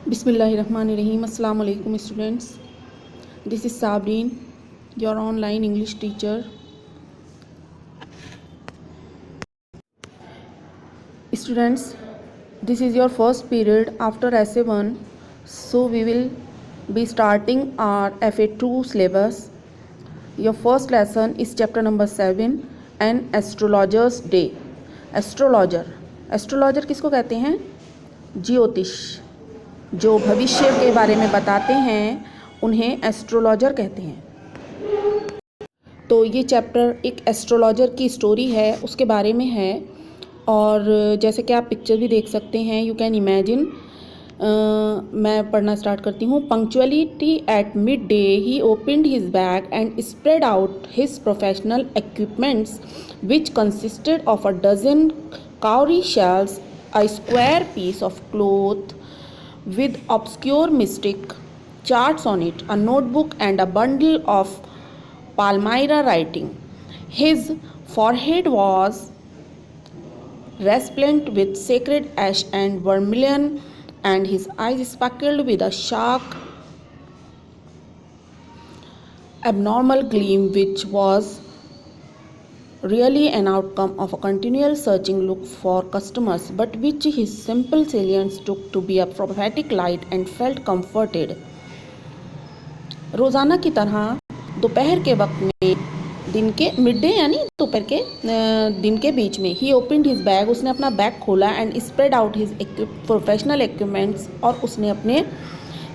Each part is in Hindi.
बिस्मिल्लाहिर्रहमानिर्रहीम। अस्सलाम वालेकुम students, this is Sabreen, your online English teacher. Students, this is your first period after SA1, so we will be starting our FA2 syllabus. Your first lesson is chapter number 7 and astrologer's day. Astrologer किसको कहते हैं? ज्योतिष, जो भविष्य के बारे में बताते हैं उन्हें एस्ट्रोलॉजर कहते हैं। तो ये चैप्टर एक एस्ट्रोलॉजर की स्टोरी है, उसके बारे में है। और जैसे कि आप पिक्चर भी देख सकते हैं, यू कैन इमेजिन। मैं पढ़ना स्टार्ट करती हूँ। Punctuality at midday he opened his bag and spread out his professional equipments which consisted of a dozen cowrie shells, a square piece of cloth with obscure mystic charts on it, a notebook and a bundle of Palmyra writing. His forehead was resplendent with sacred ash and vermilion, and his eyes sparkled with a sharp, abnormal gleam, which was really an outcome of a continual searching look for customers, but which his simple salience took to be a prophetic light and felt comforted. रोज़ाना की तरह दोपहर के वक्त में, दिन के मिड डे यानी दोपहर के दिन के बीच में, ही ओपनड हिज बैग, उसने अपना बैग खोला, and spread out his professional equipments, और उसने अपने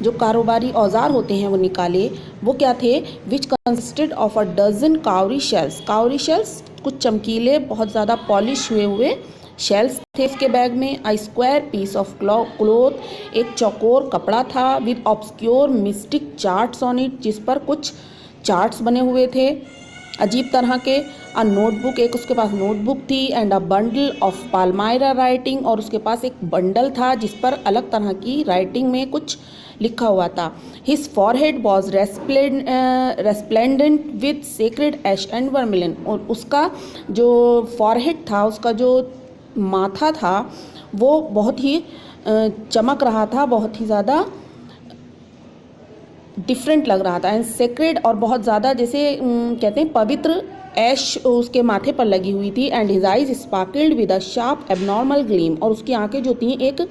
जो कारोबारी औजार होते हैं वो निकाले। वो क्या थे? Which consisted of a dozen cowrie shells. Cowrie shells कुछ चमकीले, बहुत ज़्यादा पॉलिश हुए हुए शेल्स थे उसके बैग में। आई स्क्वायर पीस ऑफ क्लोथ, एक चौकोर कपड़ा था। With obscure mistake charts on it, जिस पर कुछ चार्ट्स बने हुए थे अजीब तरह के। अ नोटबुक, एक उसके पास नोटबुक थी। And a bundle of palmyra writing, और उसके पास एक बंडल था जिस पर अलग तरह की राइटिंग में कुछ लिखा हुआ था। His forehead was resplendent with sacred ash and vermilion, और उसका जो फॉरहेड था, उसका जो माथा था, वो बहुत ही चमक रहा था, बहुत ही ज़्यादा डिफरेंट लग रहा था। एंड सेक्रेड, और बहुत ज़्यादा जैसे कहते हैं पवित्र ऐश उसके माथे पर लगी हुई थी। And his eyes sparkled with a sharp abnormal gleam, और उसकी आंखें जो थीं एक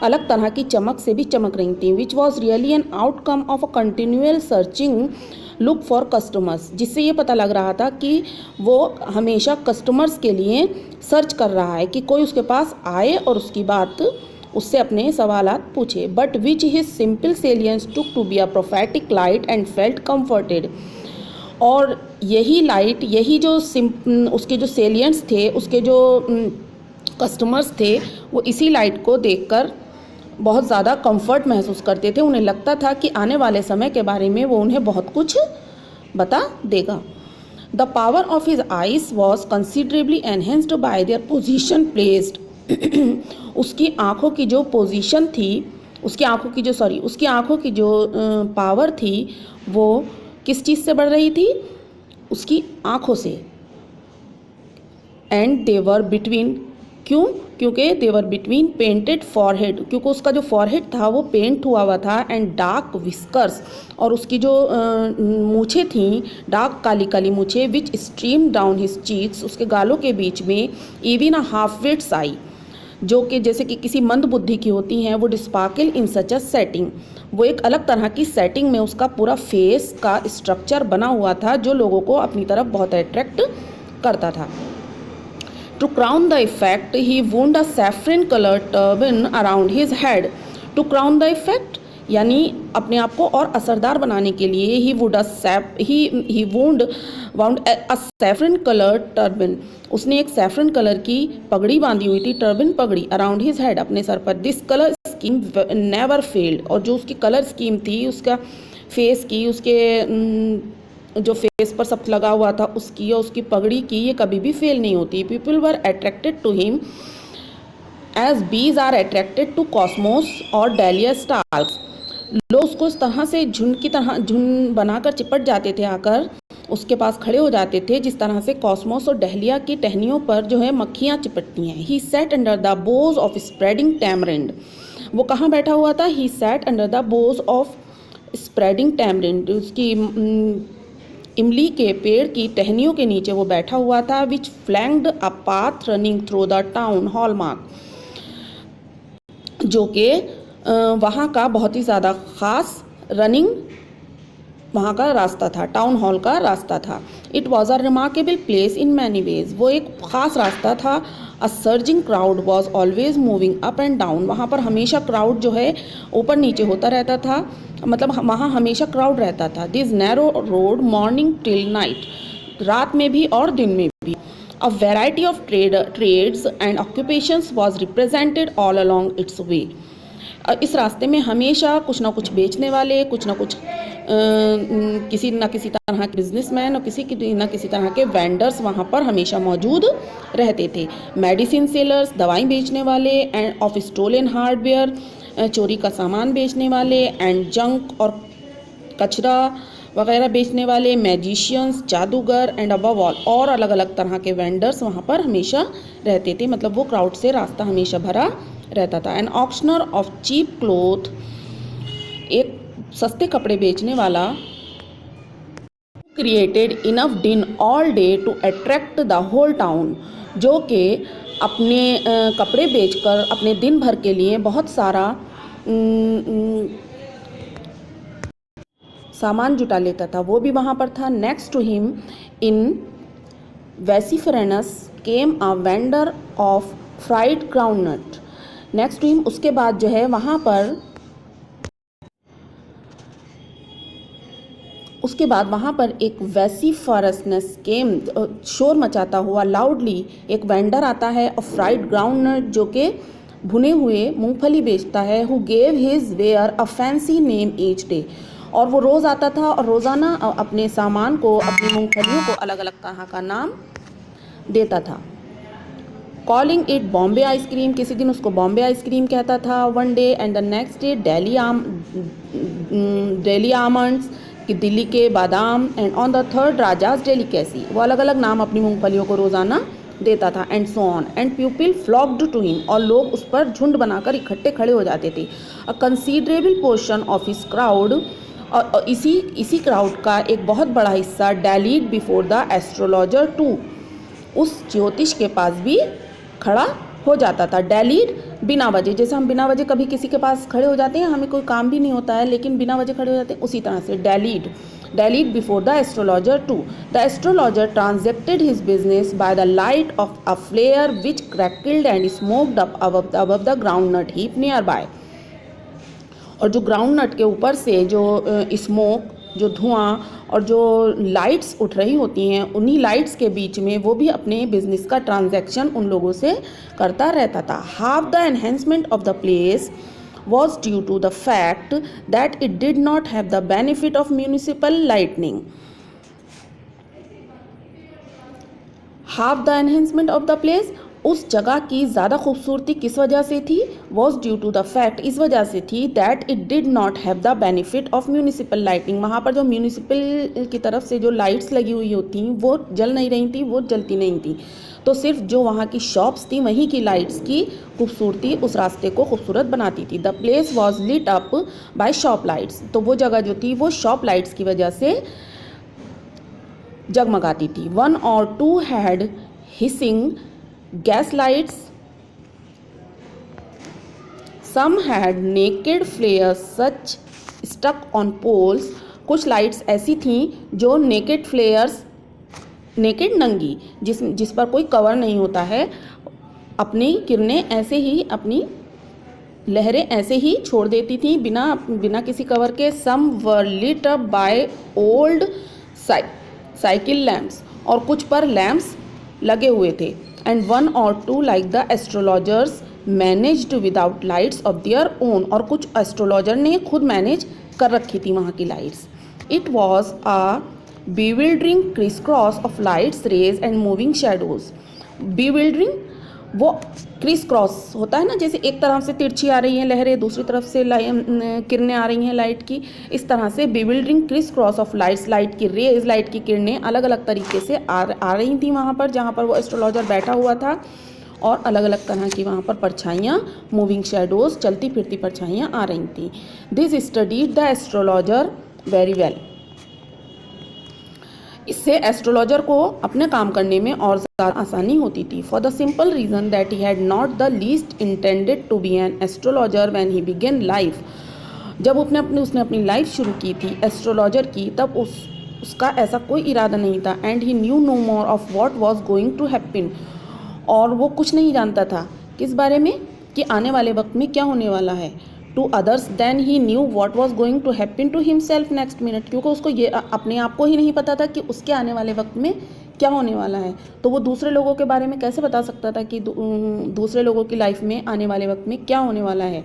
अलग तरह की चमक से भी चमक रही थीं। Which was really an outcome of a continual searching look for customers, जिससे ये पता लग रहा था कि वो हमेशा कस्टमर्स के लिए सर्च कर रहा है कि कोई उसके पास आए और उसकी बात, उससे अपने सवालात पूछे। But which his simple clients took to be a prophetic light and felt comforted, और यही लाइट, यही जो उसके जो सेलियंट्स थे, उसके जो कस्टमर्स थे, वो इसी लाइट को देखकर बहुत ज़्यादा कंफर्ट महसूस करते थे। उन्हें लगता था कि आने वाले समय के बारे में वो उन्हें बहुत कुछ बता देगा। The power of his eyes was considerably enhanced bye their position placed. उसकी आँखों की जो पोजीशन थी, उसकी आँखों की जो पावर थी, वो किस चीज़ से बढ़ रही थी? उसकी आँखों से। एंड देवर बिटवीन, क्यों? क्योंकि देवर बिटवीन पेंटेड फॉरहेड, क्योंकि उसका जो फॉरहेड था वो पेंट हुआ था। एंड डार्क विस्कर्स, और उसकी जो मूछें थीं, डार्क काली काली मूछें, which stream down his cheeks, उसके गालों के बीच में। Even a half wit's eye, जो कि जैसे कि किसी मंद बुद्धि की होती हैं। वो डिस्पार्कल इन सच अ सेटिंग, वो एक अलग तरह की सेटिंग में उसका पूरा फेस का स्ट्रक्चर बना हुआ था, जो लोगों को अपनी तरफ बहुत अट्रैक्ट करता था। To crown the effect he wound a saffron coloured turban around his head. To crown the effect यानी अपने आप को और असरदार बनाने के लिए, he wound a saffron coloured turban, उसने एक सैफरन कलर की पगड़ी बांधी हुई थी, टर्बन पगड़ी, अराउंड हिज हेड, अपने सर पर। This colour scheme never failed, और जो उसकी कलर स्कीम थी, उसका फेस की, उसके जो फेस पर सब लगा हुआ था उसकी और उसकी पगड़ी की, ये कभी भी फेल नहीं होती। People were attracted to him as bees are attracted to cosmos और डेलिया स्टार्स। लोग उसको इस तरह से झुंड बनाकर चिपट जाते थे, आकर उसके पास खड़े हो जाते थे, जिस तरह से कॉस्मोस और डहलिया की टहनियों पर जो है मक्खियाँ चिपटती हैं। He sat under the boughs of spreading tamarind, वो कहाँ बैठा हुआ था? He sat under the boughs of spreading tamarind, उसकी इमली के पेड़ की टहनियों के नीचे वो बैठा हुआ था। Which flanked a path running through the town hall park, जो कि वहाँ का बहुत ही ज़्यादा ख़ास रनिंग वहाँ का रास्ता था, टाउन हॉल का रास्ता था। It was a remarkable place in many ways, वो एक ख़ास रास्ता था। A surging crowd was always moving up and down, वहाँ पर हमेशा क्राउड जो है ऊपर नीचे होता रहता था, मतलब वहाँ हमेशा क्राउड रहता था। This narrow road morning till night, रात में भी और दिन में भी। A variety of trades and occupations was represented all along its way, इस रास्ते में हमेशा कुछ ना कुछ बेचने वाले, कुछ ना कुछ किसी न किसी तरह के बिजनेसमैन और किसी न किसी तरह के वेंडर्स वहाँ पर हमेशा मौजूद रहते थे। मेडिसिन सेलर्स, दवाई बेचने वाले, एंड ऑफ स्टोलन हार्डवेयर, चोरी का सामान बेचने वाले, एंड जंक और कचरा वगैरह बेचने वाले, मैजिशियंस, जादूगर, एंड अबव ऑल और अलग अलग तरह के वेंडर्स वहाँ पर हमेशा रहते थे, मतलब वो क्राउड से रास्ता हमेशा भरा रहता था। An auctioneer of cheap cloth, एक सस्ते कपड़े बेचने वाला, created enough din all day to attract the whole town, जो कि अपने कपड़े बेचकर अपने दिन भर के लिए बहुत सारा सामान जुटा लेता था, वो भी वहाँ पर था। Next to him in vociferousness came a vendor of fried groundnut, next to him उसके बाद जो है वहाँ पर उसके बाद वहाँ पर एक वेसिफरसनेस केम, शोर मचाता हुआ लाउडली एक वेंडर आता है, और फ्राइड ग्राउंडनट, जो कि भुने हुए मूंगफली बेचता है। Who gave his ware a fancy name each day, और वो रोज़ आता था और रोज़ाना अपने सामान को, अपनी मूंगफलियों को अलग अलग तरह का नाम देता था। कॉलिंग इट बॉम्बे आइसक्रीम, किसी दिन उसको बॉम्बे आइसक्रीम कहता था one day, and the next day daily almonds, कि दिल्ली के बादाम, and on the third rajas delicacy, वो अलग अलग नाम अपनी मूंगफलियों को रोज़ाना देता था। And so on, and people flocked to him, और लोग उस पर झुंड बनाकर इकट्ठे खड़े हो जाते थे। A considerable portion of his crowd, और इसी क्राउड का एक बहुत बड़ा हिस्सा dallied before the astrologer too, उस ज्योतिष के पास भी खड़ा हो जाता था। डैलीड बिना वजह, जैसे हम बिना वजह कभी किसी के पास खड़े हो जाते हैं, हमें कोई काम भी नहीं होता है लेकिन बिना वजह खड़े हो जाते हैं, उसी तरह से dallied before the astrologer too. The astrologer transacted his business by the light of a flare which crackled and smoked up above the groundnut heap nearby, और जो ग्राउंड नट के ऊपर से जो स्मोक, जो धुआं और जो लाइट्स उठ रही होती हैं, उन्हीं लाइट्स के बीच में वो भी अपने बिजनेस का ट्रांजैक्शन उन लोगों से करता रहता था। Half the enhancement of the place was due to the fact that it did not have the benefit of municipal lighting. Half the enhancement of the place, उस जगह की ज़्यादा खूबसूरती किस वजह से थी? Was due to the fact, इस वजह से थी that it did not have the benefit of municipal lighting, वहाँ पर जो म्यूनिसिपल की तरफ से जो लाइट्स लगी हुई होती वो जल नहीं रही थी, वो जलती नहीं थी, तो सिर्फ जो वहाँ की शॉप्स थी वहीं की लाइट्स की खूबसूरती उस रास्ते को खूबसूरत बनाती थी। The place was lit up by shop lights, तो वो जगह जो थी वो शॉप लाइट्स की वजह से जगमगाती थी। वन और two had hissing gas lights, some had naked flares such stuck on poles, कुछ लाइट्स ऐसी थीं जो नेकेड फ्लेयर्स, नेकेड नंगी, जिस पर कोई कवर नहीं होता है, अपनी किरणें ऐसे ही, अपनी लहरें ऐसे ही छोड़ देती थी बिना किसी कवर के। Some were lit up by old cycle lamps, और कुछ पर लैम्प्स लगे हुए थे। एंड वन और two like the astrologers managed without lights of their own, और कुछ एस्ट्रोलॉजर ने खुद मैनेज कर रखी थी वहाँ की lights. It was a bewildering crisscross of lights rays and moving shadows. bewildering वो क्रिस क्रॉस होता है ना, जैसे एक तरफ से तिरछी आ रही हैं लहरें, दूसरी तरफ से किरणें आ रही हैं लाइट की, इस तरह से bewildering criss cross of lights, light की रेज, लाइट की किरणें अलग अलग तरीके से आ रही थी वहाँ पर जहाँ पर वो एस्ट्रोलॉजर बैठा हुआ था। और अलग अलग तरह की वहाँ पर परछाइयाँ, मूविंग शेडोज, चलती फिरती परछाइयाँ आ रही थी। This studied the astrologer very well. इससे एस्ट्रोलॉजर को अपने काम करने में और ज़्यादा आसानी होती थी। For the simple reason that he had not the least intended to be an astrologer when he began life. जब उसने अपनी लाइफ शुरू की थी एस्ट्रोलॉजर की, तब उसका ऐसा कोई इरादा नहीं था। And he knew no more of what was going to happen. और वो कुछ नहीं जानता था किस बारे में, कि आने वाले वक्त में क्या होने वाला है। To others than he knew what was going to happen to himself next minute, क्योंकि उसको ये अपने आप को ही नहीं पता था कि उसके आने वाले वक्त में क्या होने वाला है। तो वो दूसरे लोगों के बारे में कैसे बता सकता था कि दूसरे लोगों की लाइफ में आने वाले वक्त में क्या होने वाला है।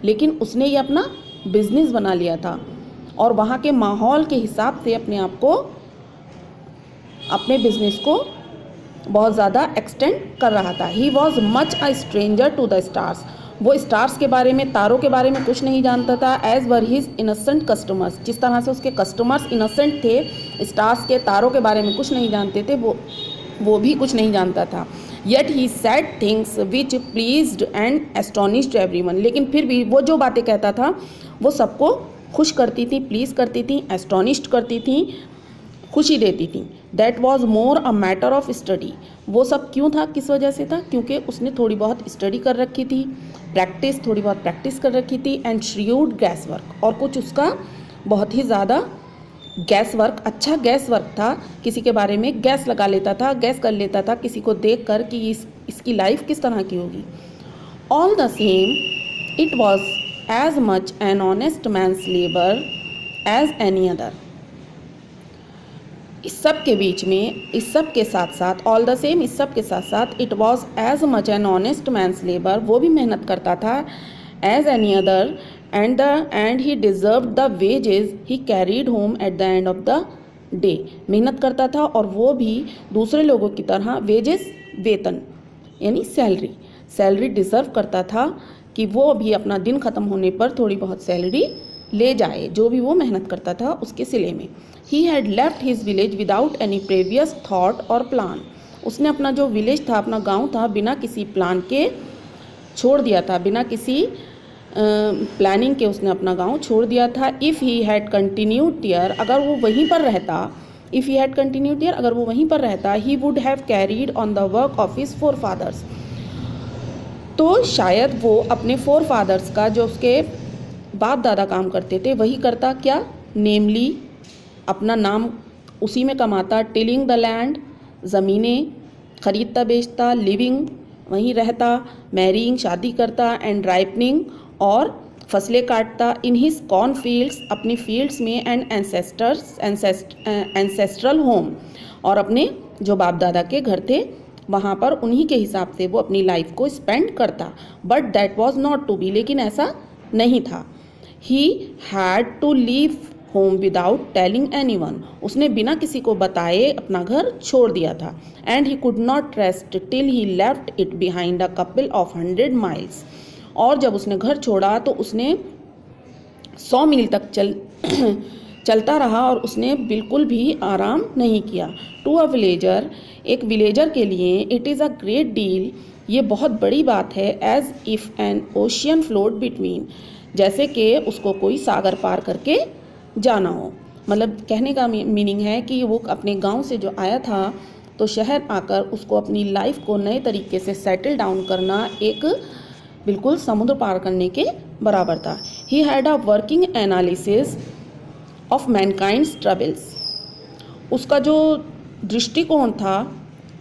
लेकिन उसने ये अपना बिजनेस बना लिया था और वहाँ के माहौल के हिसाब से अपने आप को, अपने बिजनेस को बहुत ज़्यादा एक्सटेंड कर रहा था। He was much a stranger to the stars. वो स्टार्स के बारे में, तारों के बारे में कुछ नहीं जानता था। As were his innocent customers, जिस तरह से उसके कस्टमर्स इनोसेंट थे, स्टार्स के, तारों के बारे में कुछ नहीं जानते थे, वो भी कुछ नहीं जानता था। Yet he said things which pleased and astonished everyone. लेकिन फिर भी वो जो बातें कहता था वो सबको खुश करती थी, प्लीज़ करती थी, एस्टोनिश्ड करती थी, खुशी देती थी। That was more a matter of study. वो सब क्यों था, किस वजह से था, क्योंकि उसने थोड़ी बहुत स्टडी कर रखी थी, थोड़ी बहुत प्रैक्टिस कर रखी थी। एंड श्रियूड गैस वर्क, और कुछ उसका बहुत ही ज़्यादा गैस वर्क, अच्छा गैस वर्क था। किसी के बारे में गैस लगा लेता था, गैस कर लेता था किसी को देख कर कि इसकी लाइफ किस तरह की होगी। All the same it was as much an honest man's labour as any other. इस सब के बीच में, इस सब के साथ साथ, ऑल द सेम, इस सब के साथ साथ, it was as much an honest man's labour, वो भी मेहनत करता था, as any other, and he deserve the wages he carried home at the end of the day. मेहनत करता था और वो भी दूसरे लोगों की तरह वेजेस, वेतन यानी सैलरी डिज़र्व करता था, कि वो भी अपना दिन ख़त्म होने पर थोड़ी बहुत सैलरी ले जाए, जो भी वो मेहनत करता था उसके सिले में। He had left his village without any previous thought और प्लान। उसने अपना जो विलेज था, अपना गांव था, बिना किसी प्लान के छोड़ दिया था, बिना किसी प्लानिंग के उसने अपना गांव छोड़ दिया था। If he had continued there, अगर वो वहीं पर रहता, if he had continued there, अगर वो वहीं पर रहता, he would have carried on the work of his forefathers. तो शायद वो अपने फोर फादर्स का, जो उसके बाप दादा काम करते थे, वही करता। क्या? नेमली अपना नाम उसी में कमाता, टिलिंग द लैंड, ज़मीनें खरीदता बेचता, लिविंग वहीं रहता, मैरिंग शादी करता, एंड राइपनिंग और फसलें काटता, इन हिज कॉर्न फील्ड्स अपनी फील्ड्स में, एंड एंसेस्ट्रल होम और अपने जो बाप दादा के घर थे वहाँ पर उन्हीं के हिसाब से वो अपनी लाइफ को स्पेंड करता। But that was not to be, लेकिन ऐसा नहीं था। He had to leave home without telling anyone, उसने बिना किसी को बताए अपना घर छोड़ दिया था। And he could not rest till he left it behind a couple of 100 miles, और जब उसने घर छोड़ा तो उसने 100 मील तक चलता रहा और उसने बिल्कुल भी आराम नहीं किया। टू अ विलेजर, एक विलेजर के लिए, it is a great deal, ये बहुत बड़ी बात है। As if an ocean float between, जैसे कि उसको कोई सागर पार करके जाना हो। मतलब कहने का मीनिंग है कि वो अपने गांव से जो आया था तो शहर आकर उसको अपनी लाइफ को नए तरीके से सेटल डाउन करना एक बिल्कुल समुद्र पार करने के बराबर था। He had a working analysis of mankind's troubles, उसका जो दृष्टिकोण था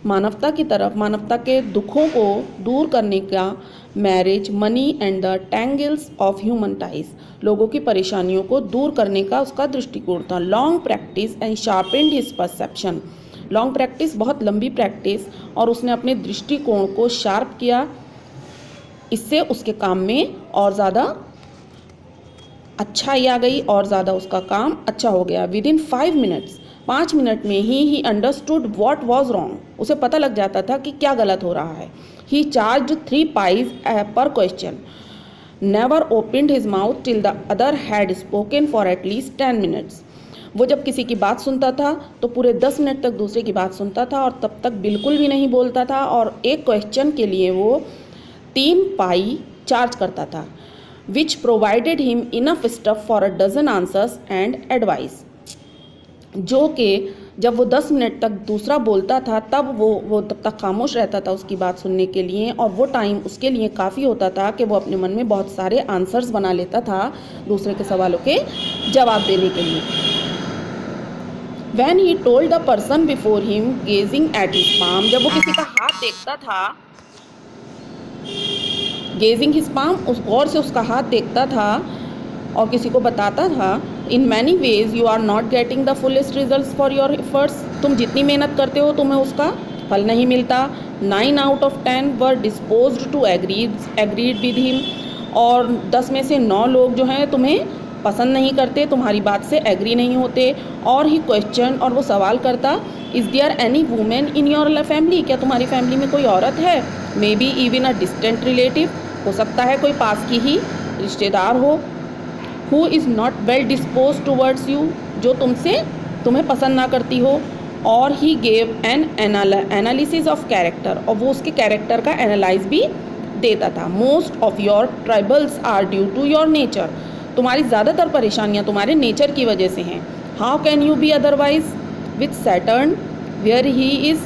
मानवता की तरफ, मानवता के दुखों को दूर करने का, marriage, money and the tangles of human ties, लोगों की परेशानियों को दूर करने का उसका दृष्टिकोण था। Long practice and sharpened his perception, long practice, बहुत लंबी प्रैक्टिस, और उसने अपने दृष्टिकोण को शार्प किया, इससे उसके काम में और ज़्यादा अच्छाई आ गई और ज़्यादा उसका काम अच्छा हो गया। विद इन 5 मिनट्स, 5 मिनट में he understood what was wrong, उसे पता लग जाता था कि क्या गलत हो रहा है। ही चार्ज 3 पाइज पर question, never opened his mouth till the other had spoken for at least 10 minutes. वो जब किसी की बात सुनता था तो पूरे 10 मिनट तक दूसरे की बात सुनता था और तब तक बिल्कुल भी नहीं बोलता था, और एक क्वेश्चन के लिए वो 3 पाई चार्ज करता था, which provided him enough stuff for a dozen answers and advice. जो कि जब वो 10 मिनट तक दूसरा बोलता था तब वो तब तक खामोश रहता था उसकी बात सुनने के लिए, और वो टाइम उसके लिए काफ़ी होता था कि वो अपने मन में बहुत सारे आंसर्स बना लेता था दूसरे के सवालों के जवाब देने के लिए। When he told the person before him gazing at his palm, जब वो किसी का हाथ देखता था, गेजिंग हिज पाम, उस गौर से उसका हाथ देखता था और किसी को बताता था, in many ways you are not getting the fullest result for your efforts, तुम जितनी मेहनत करते हो तुम्हें उसका फल नहीं मिलता। 9 out of 10 were disposed to agreed with him, और 10 में से 9 लोग जो हैं तुम्हें पसंद नहीं करते, तुम्हारी बात से एग्री नहीं होते। और ही क्वेश्चन, और वो सवाल करता, is there any women in your family, क्या तुम्हारी फैमिली में कोई औरत है, maybe even a distant relative, हो सकता है कोई पास की ही रिश्तेदार हो, who is not well dispose towards you, जो तुम्हें पसंद ना करती हो। और he gave an analysis of character, और वो उसके कैरेक्टर का एनालाइज भी देता था। Most of your troubles are due to your nature, तुम्हारी ज़्यादातर परेशानियाँ तुम्हारे नेचर की वजह से हैं। How can you be otherwise with Saturn where he is,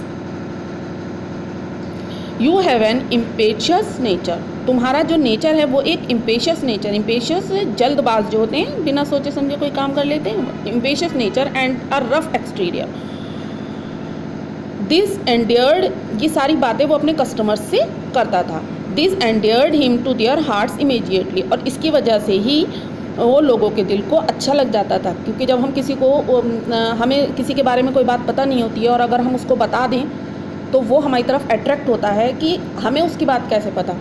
you have an impetuous nature, तुम्हारा जो नेचर है वो एक इम्पेशियस नेचर, इम्पेशियस जल्दबाज जो होते हैं, बिना सोचे समझे कोई काम कर लेते हैं, impetuous nature and a rough exterior. This endeared, ये सारी बातें वो अपने कस्टमर्स से करता था। This endeared him to their hearts immediately, और इसकी वजह से ही वो लोगों के दिल को अच्छा लग जाता था, क्योंकि जब हम किसी को हमें किसी के बारे में कोई बात पता नहीं होती है और अगर हम उसको बता दें तो वो हमारी तरफ अट्रैक्ट होता है कि हमें उसकी बात कैसे पता।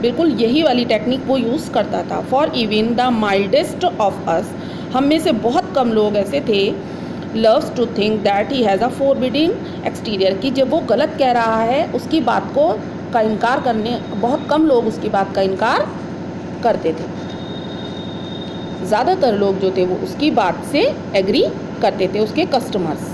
बिल्कुल यही वाली टेक्निक वो यूज़ करता था। For even the mildest of us, हम में से बहुत कम लोग ऐसे थे, loves to think that he has a forbidding exterior, कि जब वो गलत कह रहा है उसकी बात को का इनकार करने, बहुत कम लोग उसकी बात का इनकार करते थे, ज़्यादातर लोग जो थे वो उसकी बात से एग्री करते थे, उसके कस्टमर्स।